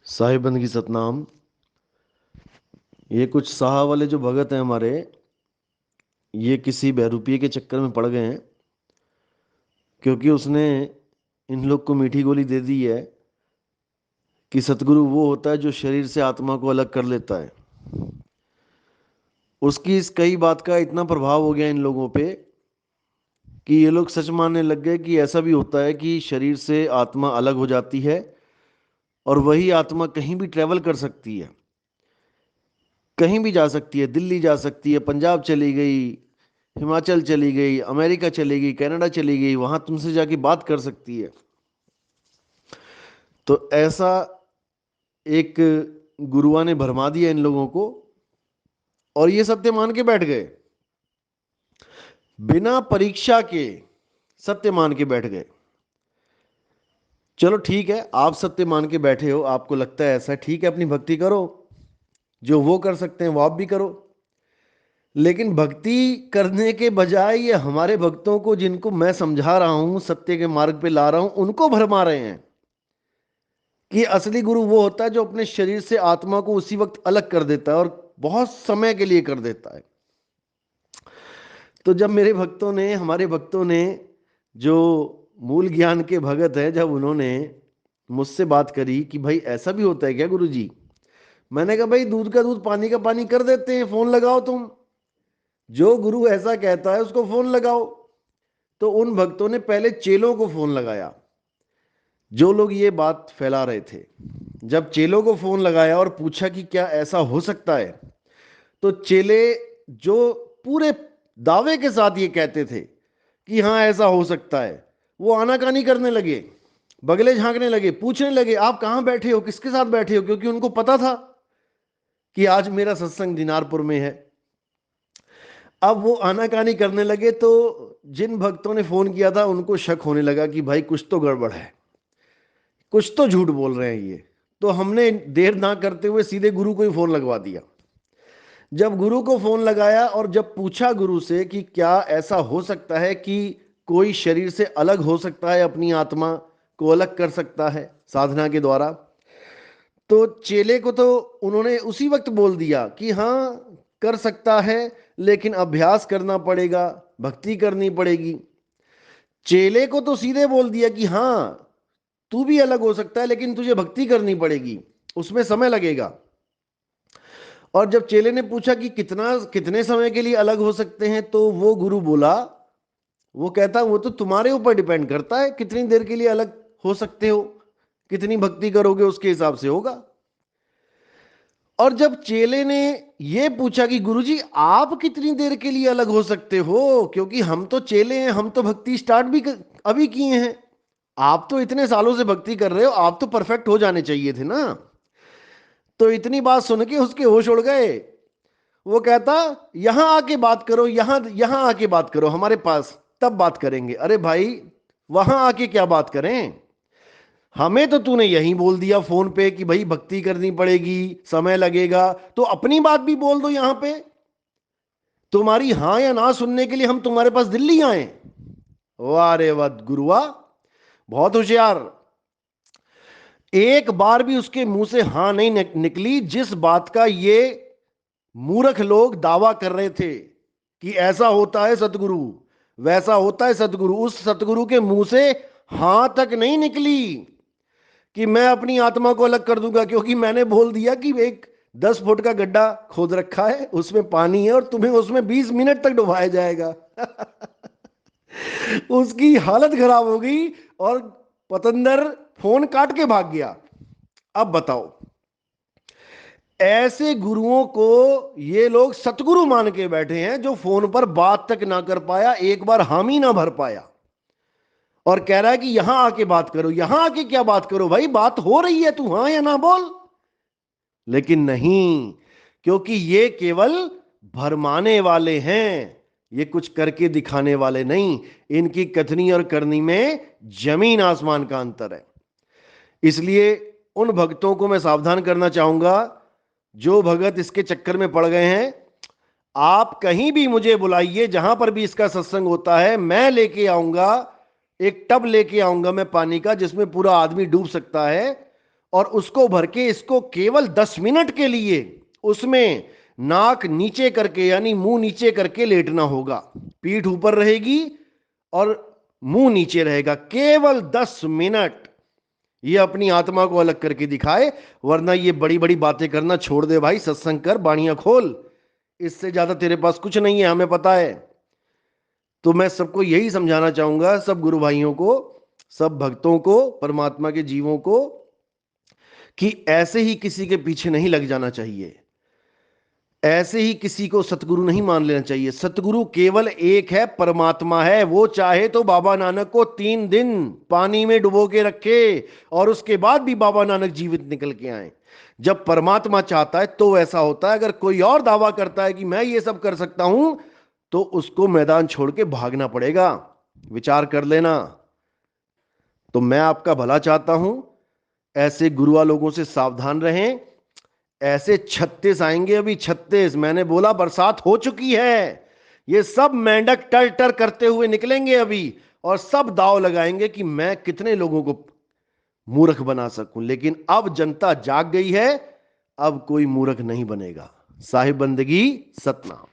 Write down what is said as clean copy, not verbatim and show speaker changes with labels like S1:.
S1: साहिबंद की सतनाम। ये कुछ साहा वाले जो भगत हैं हमारे, ये किसी बहरूपिये के चक्कर में पड़ गए हैं, क्योंकि उसने इन लोग को मीठी गोली दे दी है कि सतगुरु वो होता है जो शरीर से आत्मा को अलग कर लेता है। उसकी इस कई बात का इतना प्रभाव हो गया इन लोगों पे कि ये लोग सच मानने लग गए कि ऐसा भी होता है कि शरीर से आत्मा अलग हो जाती है और वही आत्मा कहीं भी ट्रेवल कर सकती है, कहीं भी जा सकती है। दिल्ली जा सकती है, पंजाब चली गई, हिमाचल चली गई, अमेरिका चली गई, कनाडा चली गई, वहां तुमसे जाके बात कर सकती है। तो ऐसा एक गुरुआ ने भरमा दिया इन लोगों को और ये सत्य मान के बैठ गए, बिना परीक्षा के सत्य मान के बैठ गए। चलो ठीक है, आप सत्य मान के बैठे हो, आपको लगता है ऐसा, ठीक है, अपनी भक्ति करो। जो वो कर सकते हैं वो आप भी करो। लेकिन भक्ति करने के बजाय ये हमारे भक्तों को, जिनको मैं समझा रहा हूं, सत्य के मार्ग पे ला रहा हूं, उनको भरमा रहे हैं कि असली गुरु वो होता है जो अपने शरीर से आत्मा को उसी वक्त अलग कर देता है और बहुत समय के लिए कर देता है। तो जब मेरे भक्तों ने, हमारे भक्तों ने, जो मूल ज्ञान के भगत हैं, जब उन्होंने मुझसे बात करी कि भाई ऐसा भी होता है क्या गुरु जी, मैंने कहा भाई दूध का दूध पानी का पानी कर देते हैं, फोन लगाओ तुम। जो गुरु ऐसा कहता है उसको फोन लगाओ। तो उन भक्तों ने पहले चेलों को फोन लगाया, जो लोग ये बात फैला रहे थे। जब चेलों को फोन लगाया और पूछा कि क्या ऐसा हो सकता है, तो चेले, जो पूरे दावे के साथ ये कहते थे कि हाँ ऐसा हो सकता है, वो आनाकानी करने लगे, बगले झांकने लगे, पूछने लगे आप कहाँ बैठे हो, किसके साथ बैठे हो, क्योंकि उनको पता था कि आज मेरा सत्संग दिनारपुर में है। अब वो आनाकानी करने लगे, तो जिन भक्तों ने फोन किया था उनको शक होने लगा कि भाई कुछ तो गड़बड़ है, कुछ तो झूठ बोल रहे हैं ये। तो हमने देर ना करते हुए सीधे गुरु को ही फोन लगवा दिया। जब गुरु को फोन लगाया और जब पूछा गुरु से कि क्या ऐसा हो सकता है कि कोई शरीर से अलग हो सकता है, अपनी आत्मा को अलग कर सकता है साधना के द्वारा, तो चेले को तो उन्होंने उसी वक्त बोल दिया कि हाँ कर सकता है, लेकिन अभ्यास करना पड़ेगा, भक्ति करनी पड़ेगी। चेले को तो सीधे बोल दिया कि हाँ तू भी अलग हो सकता है, लेकिन तुझे भक्ति करनी पड़ेगी, उसमें समय लगेगा। और जब चेले ने पूछा कि कितना, कितने समय के लिए अलग हो सकते हैं, तो वो गुरु बोला, वो कहता वो तो तुम्हारे ऊपर डिपेंड करता है कितनी देर के लिए अलग हो सकते हो, कितनी भक्ति करोगे उसके हिसाब से होगा। और जब चेले ने ये पूछा कि गुरुजी आप कितनी देर के लिए अलग हो सकते हो, क्योंकि हम तो चेले हैं, हम तो भक्ति स्टार्ट भी अभी किए हैं, आप तो इतने सालों से भक्ति कर रहे हो, आप तो परफेक्ट हो जाने चाहिए थे ना। तो इतनी बात सुन के उसके होश उड़ गए। वो कहता यहां आके बात करो, यहां यहां आके बात करो हमारे पास, तब बात करेंगे। अरे भाई वहां आके क्या बात करें, हमें तो तूने यहीं बोल दिया फोन पे कि भाई भक्ति करनी पड़ेगी, समय लगेगा, तो अपनी बात भी बोल दो यहां पे। तुम्हारी हां या ना सुनने के लिए हम तुम्हारे पास दिल्ली आए? वाह रे वाह गुरुआ, बहुत होशियार। एक बार भी उसके मुंह से हां नहीं निकली जिस बात का ये मूर्ख लोग दावा कर रहे थे कि ऐसा होता है सतगुरु, वैसा होता है सतगुरु। उस सतगुरु के मुंह से हां तक नहीं निकली कि मैं अपनी आत्मा को अलग कर दूंगा, क्योंकि मैंने बोल दिया कि एक 10 फुट का गड्ढा खोद रखा है, उसमें पानी है और तुम्हें उसमें 20 मिनट तक डुबाया जाएगा। उसकी हालत खराब हो गई और पतंदर फोन काट के भाग गया। अब बताओ, ऐसे गुरुओं को ये लोग सतगुरु मान के बैठे हैं, जो फोन पर बात तक ना कर पाया, एक बार हामी ना भर पाया, और कह रहा है कि यहां आके बात करो। यहां आके क्या बात करो भाई, बात हो रही है, तू हाँ या ना बोल। लेकिन नहीं, क्योंकि ये केवल भरमाने वाले हैं, ये कुछ करके दिखाने वाले नहीं। इनकी कथनी और करनी में जमीन आसमान का अंतर है। इसलिए उन भक्तों को मैं सावधान करना चाहूंगा जो भगत इसके चक्कर में पड़ गए हैं। आप कहीं भी मुझे बुलाइए, जहां पर भी इसका सत्संग होता है, मैं लेके आऊंगा, एक टब लेके आऊंगा मैं पानी का, जिसमें पूरा आदमी डूब सकता है, और उसको भर के इसको केवल 10 मिनट के लिए उसमें नाक नीचे करके यानी मुंह नीचे करके लेटना होगा। पीठ ऊपर रहेगी और मुंह नीचे रहेगा, केवल 10 मिनट। ये अपनी आत्मा को अलग करके दिखाए, वरना ये बड़ी बड़ी बातें करना छोड़ दे भाई, सत्संग कर, बाणियां खोल। इससे ज्यादा तेरे पास कुछ नहीं है, हमें पता है। तो मैं सबको यही समझाना चाहूंगा, सब गुरु भाइयों को, सब भक्तों को, परमात्मा के जीवों को, कि ऐसे ही किसी के पीछे नहीं लग जाना चाहिए। ऐसे ही किसी को सतगुरु नहीं मान लेना चाहिए। सतगुरु केवल एक है, परमात्मा है। वो चाहे तो बाबा नानक को 3 दिन पानी में डुबो के रखे और उसके बाद भी बाबा नानक जीवित निकल के आए। जब परमात्मा चाहता है तो ऐसा होता है। अगर कोई और दावा करता है कि मैं ये सब कर सकता हूं, तो उसको मैदान छोड़ के भागना पड़ेगा। विचार कर लेना। तो मैं आपका भला चाहता हूं, ऐसे गुरुआ लोगों से सावधान रहें। ऐसे 36 आएंगे, अभी 36, मैंने बोला बरसात हो चुकी है। ये सब मेंढक टर टर करते हुए निकलेंगे अभी, और सब दाव लगाएंगे कि मैं कितने लोगों को मूर्ख बना सकूं। लेकिन अब जनता जाग गई है, अब कोई मूर्ख नहीं बनेगा। साहिब बंदगी, सतनाम।